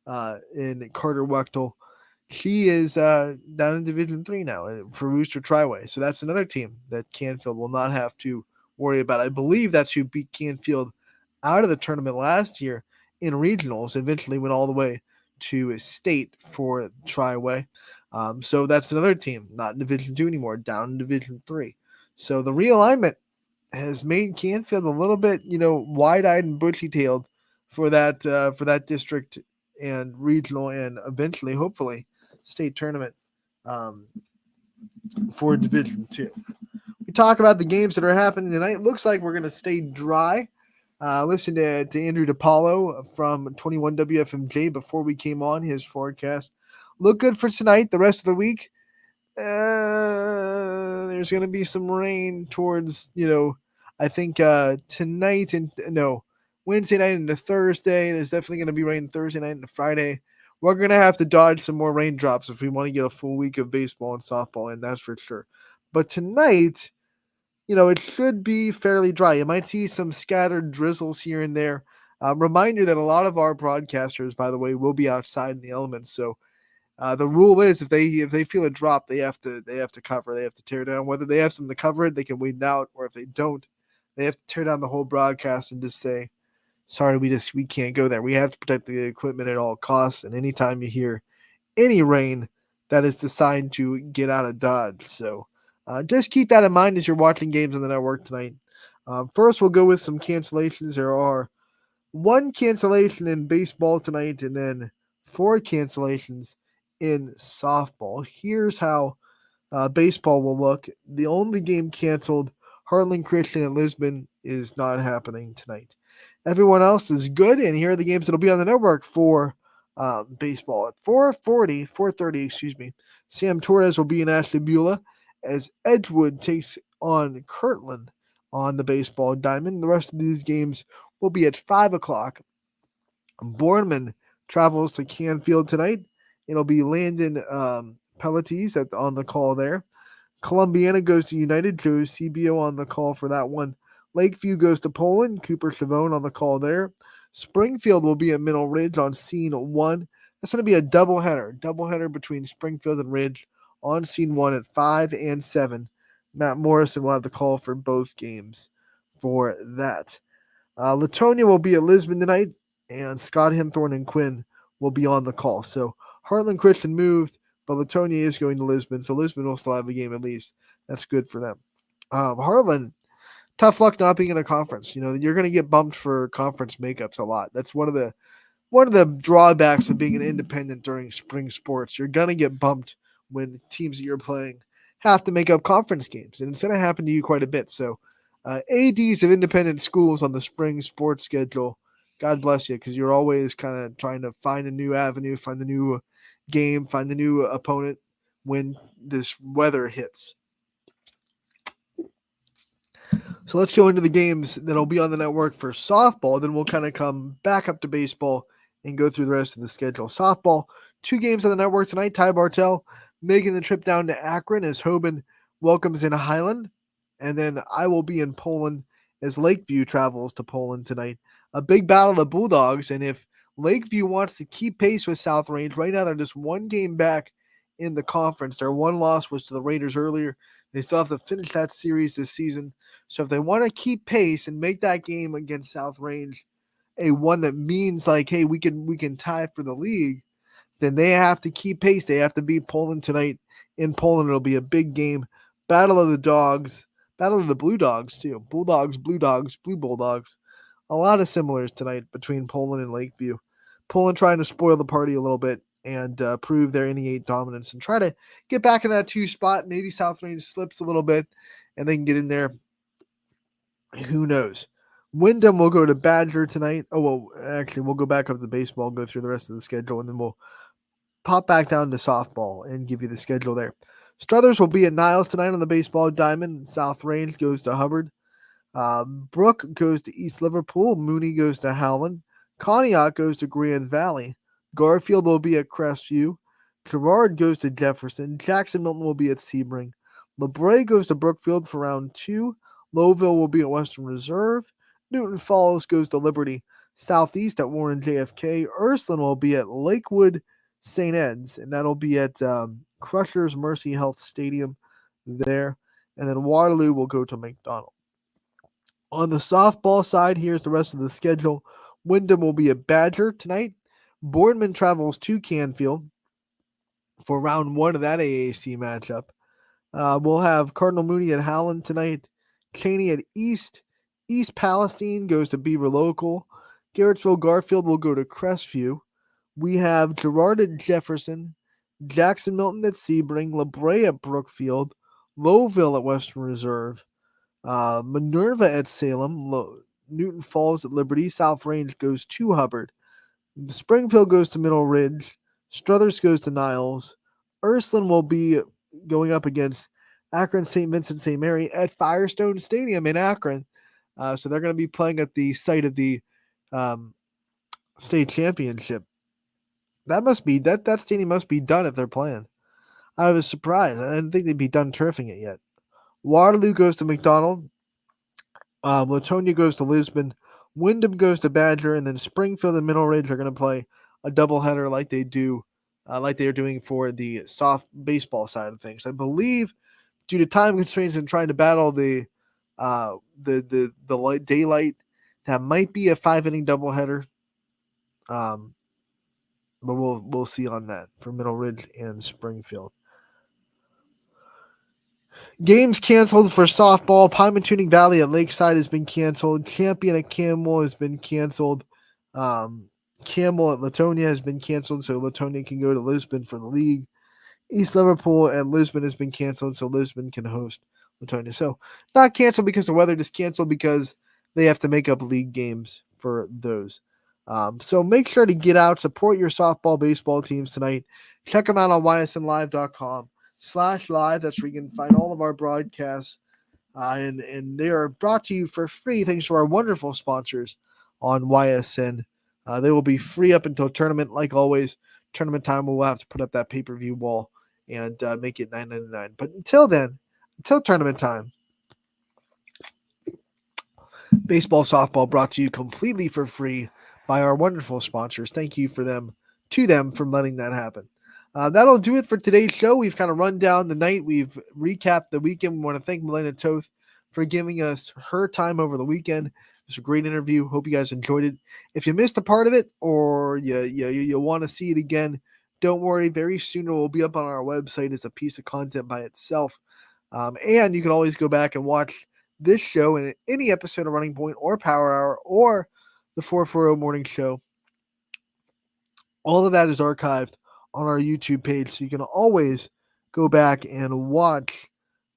in Carter Wechtel. She is down in Division III now for Worcester Triway. So that's another team that Canfield will not have to worry about. I believe that's who beat Canfield out of the tournament last year in regionals, eventually went all the way to state for Triway. So that's another team, not in Division II anymore, down in Division III. So the realignment has made Canfield a little bit, wide-eyed and bushy-tailed for that district and regional and eventually, hopefully, state tournament for Division II. We talk about the games that are happening tonight. It looks like we're going to stay dry. Listen to Andrew DiPaolo from 21 WFMJ before we came on, his forecast. Look good for tonight. The rest of the week, there's going to be some rain towards, I think tonight Wednesday night into Thursday. There's definitely going to be rain Thursday night into Friday. We're going to have to dodge some more raindrops if we want to get a full week of baseball and softball, and that's for sure. But tonight, it should be fairly dry. You might see some scattered drizzles here and there. Reminder that a lot of our broadcasters, by the way, will be outside in the elements. So the rule is if they feel a drop, they have to cover. They have to tear down. Whether they have something to cover it, they can wait it out, or if they don't, they have to tear down the whole broadcast and just say, sorry, we can't go there. We have to protect the equipment at all costs. And anytime you hear any rain, that is designed to get out of Dodge. So just keep that in mind as you're watching games on the network tonight. First, we'll go with some cancellations. There are 1 cancellation in baseball tonight and then 4 cancellations in softball. Here's how Baseball will look. The only game canceled, Harlan Christian at Lisbon, is not happening tonight. Everyone else is good, and here are the games that'll be on the network for baseball. At 4:30, excuse me, Sam Torres will be in Ashtabula as Edgewood takes on Kirtland on the baseball diamond. The rest of these games will be at 5 o'clock. Bournemouth travels to Canfield tonight. It'll be Landon Pelletis on the call there. Columbiana goes to United. Joe CBO on the call for that one. Lakeview goes to Poland. Cooper Chavone on the call there. Springfield will be at Middle Ridge on scene 1. That's going to be a doubleheader between Springfield and Ridge on scene 1 at 5 and 7. Matt Morrison will have the call for both games for that. Latonia will be at Lisbon tonight, and Scott Henthorne and Quinn will be on the call. So Heartland Christian moved, but Latonia is going to Lisbon, so Lisbon will still have a game at least. That's good for them. Heartland, tough luck not being in a conference. You're going to get bumped for conference makeups a lot. That's one of the drawbacks of being an independent during spring sports. You're going to get bumped when teams that you're playing have to make up conference games, and it's going to happen to you quite a bit. So ADs of independent schools on the spring sports schedule, God bless you, because you're always kind of trying to find a new avenue, find the new game, find the new opponent when this weather hits. So let's go into the games that'll be on the network for softball. Then we'll kind of come back up to baseball and go through the rest of the schedule. Softball, 2 games on the network tonight. Ty Bartell making the trip down to Akron as Hoban welcomes in Highland. And then I will be in Poland as Lakeview travels to Poland tonight. A big battle of the Bulldogs, and if Lakeview wants to keep pace with South Range, right now they're just 1 game back in the conference. Their one loss was to the Raiders earlier. They still have to finish that series this season. So if they want to keep pace and make that game against South Range a one that means like, hey, we can tie for the league, then they have to keep pace. They have to beat Poland tonight. In Poland, it'll be a big game. Battle of the Dogs. Battle of the Blue Dogs, too. Bulldogs, Blue Dogs, Blue Bulldogs. A lot of similars tonight between Poland and Lakeview. Poland trying to spoil the party a little bit and prove their NE8 dominance and try to get back in that 2 spot. Maybe South Range slips a little bit and they can get in there. Who knows? Wyndham will go to Badger tonight. Oh, well, actually, we'll go back up to baseball, go through the rest of the schedule, and then we'll pop back down to softball and give you the schedule there. Struthers will be at Niles tonight on the baseball diamond. South Range goes to Hubbard. Brook goes to East Liverpool. Mooney goes to Howland. Conneaut goes to Grand Valley. Garfield will be at Crestview. Gerard goes to Jefferson. Jackson Milton will be at Sebring. LeBray goes to Brookfield for round 2. Lowville will be at Western Reserve. Newton Falls goes to Liberty. Southeast at Warren JFK. Ursuline will be at Lakewood St. Ed's, and that'll be at Crushers Mercy Health Stadium there. And then Waterloo will go to McDonald. On the softball side, here's the rest of the schedule. Wyndham will be at Badger tonight. Boardman travels to Canfield for round 1 of that AAC matchup. We'll have Cardinal Mooney at Howland tonight. Cheney at East. East Palestine goes to Beaver Local. Garrettsville Garfield will go to Crestview. We have Gerard at Jefferson. Jackson Milton at Sebring. LeBray at Brookfield. Lowville at Western Reserve. Minerva at Salem. Newton Falls at Liberty. South Range goes to Hubbard. Springfield goes to Middle Ridge. Struthers goes to Niles. Ursuline will be going up against Akron St. Vincent St. Mary at Firestone Stadium in Akron. So they're going to be playing at the site of the state championship. That stadium must be done if they're playing. I was surprised. I didn't think they'd be done turfing it yet. Waterloo goes to McDonald. Latonia goes to Lisbon. Wyndham goes to Badger, and then Springfield and Middle Ridge are going to play a doubleheader like they are doing for the soft baseball side of things. I believe, due to time constraints and trying to battle the daylight, that might be a 5-inning doubleheader. But we'll see on that for Middle Ridge and Springfield. Games canceled for softball. Pymatuning Valley at Lakeside has been canceled. Champion at Camel has been canceled. Camel at Latonia has been canceled, so Latonia can go to Lisbon for the league. East Liverpool and Lisbon has been canceled, so Lisbon can host Latonia. So not canceled because of weather, just canceled because they have to make up league games for those. So make sure to get out, support your softball, baseball teams tonight. Check them out on ysnlive.com/live. That's where you can find all of our broadcasts. And they are brought to you for free thanks to our wonderful sponsors on YSN. They will be free up until tournament. Like always, tournament time, we'll have to put up that pay-per-view wall and make it $9.99. But until then, until tournament time, baseball, softball brought to you completely for free by our wonderful sponsors. Thank you for them for letting that happen. That'll do it for today's show. We've kind of run down the night. We've recapped the weekend. We want to thank Milena Toth for giving us her time over the weekend. It was a great interview. Hope you guys enjoyed it. If you missed a part of it or you want to see it again, don't worry. Very soon it will be up on our website as a piece of content by itself. And you can always go back and watch this show and any episode of Running Point or Power Hour or the 440 Morning Show. All of that is archived on our YouTube page, so you can always go back and watch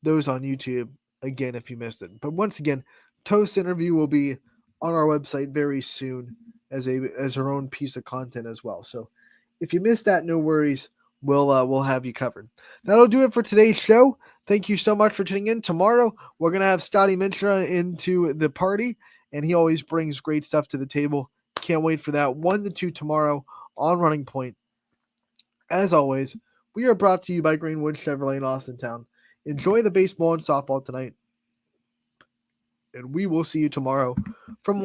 those on YouTube again if you missed it. But once again, Toast's interview will be on our website very soon as her own piece of content as well. So if you missed that, no worries. We'll have you covered. That'll do it for today's show. Thank you so much for tuning in. Tomorrow, we're going to have Scotty Mintra into the party, and he always brings great stuff to the table. Can't wait for that. 1 to 2 tomorrow on Running Point. As always, we are brought to you by Greenwood Chevrolet in Austintown. Enjoy the baseball and softball tonight, and we will see you tomorrow from